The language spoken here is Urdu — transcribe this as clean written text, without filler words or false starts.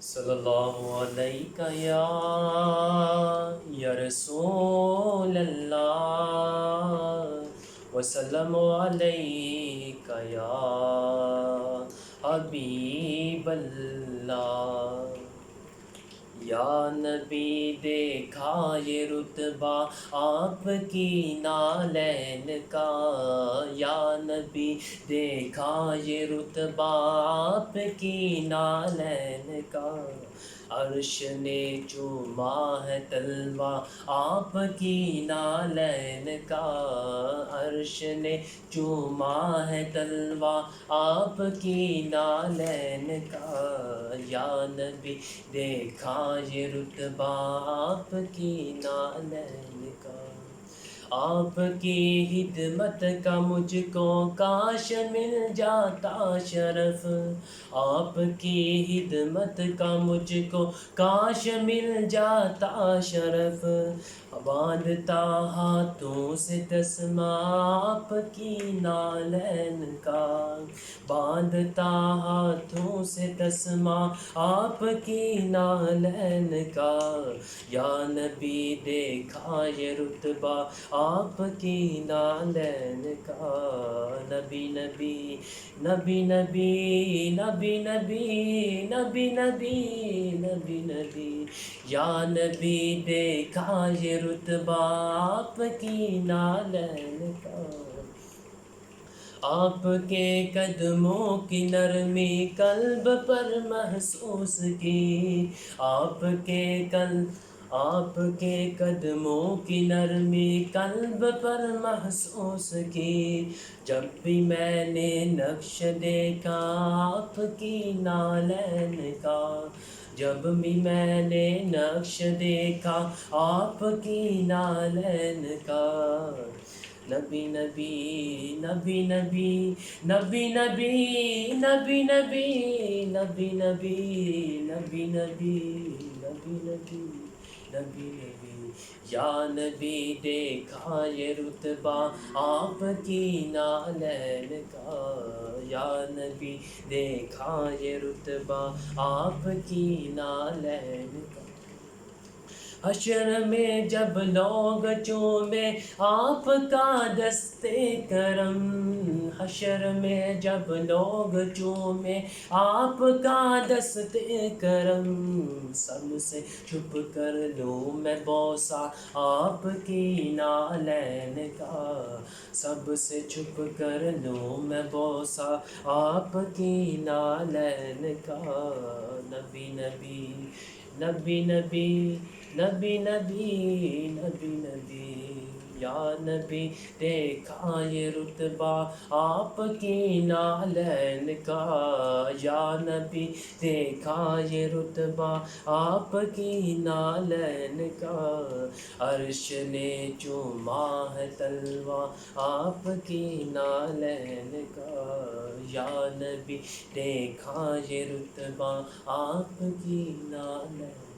صلی اللہ علیہ یا رسول اللہ وسلم علیک یا حبیب اللہ۔ یا نبی دیکھا یہ رتبہ آپ کی نالین کا، یا نبی دیکھا یہ رتبہ آپ کی نالین کا، عرش نے چوما ہے طلبہ آپ کی نالین کا، عرش نے چوما ہے طلبہ آپ کی نالین کا، یا نبی دیکھا یہ رتبہ آپ کی نالین کا۔ آپ کی خدمت کا مجھ کو کاش مل جاتا شرف، آپ کی خدمت کا مجھ کو کاش مل جاتا شرف، باندھتا ہاتھوں سے تسمہ آپ کی نالین کا، باندھتا ہاتھوں سے تسمہ آپ کی نالین کا، یا نبی دیکھا یہ رتبہ آپ کی نالین کا۔ نبی نبی نبی نبی نبی نبی نبی نبی نبی نبی، یا نبی دیکھا یہ رتبہ آپ کی نالین کا۔ آپ کے قدموں کی نرمی قلب پر محسوس کی، آپ کے قدموں کی نرمی قلب پر محسوس کی، جب بھی میں نے نقش دیکھا آپ کی نالین کا، جب بھی میں نے نقش دیکھا آپ کی نالین کا۔ نبی نبی نبی نبی نبی نبی نبی نبی نبی نبی نبی نبی نبی نبی نبی نبی، یا نبی دیکھا یہ رتبہ آپ کی نالین کا، یا نبی دیکھا یہ رتبہ آپ کی نالین کا۔ حشر میں جب لوگ چومے آپ کا دستے کرم، حشر میں جب لوگ چومے آپ کا دستے کرم، سب سے چھپ کر لوں میں بوسہ آپ کی نالین کا، سب سے چھپ کر لوں میں بوسہ آپ کی نالین کا۔ نبی نبی نبی نبی نبی نبی نبی نبی، یا نبی دیکھا یہ رتبہ آپ کی نالین کا، یا نبی دیکھا یہ رتبہ آپ کی نالین کا، عرش نے چوما ہے طلبہ آپ کی نالین کا، یا نبی دیکھا یہ رتبہ آپ کی نالین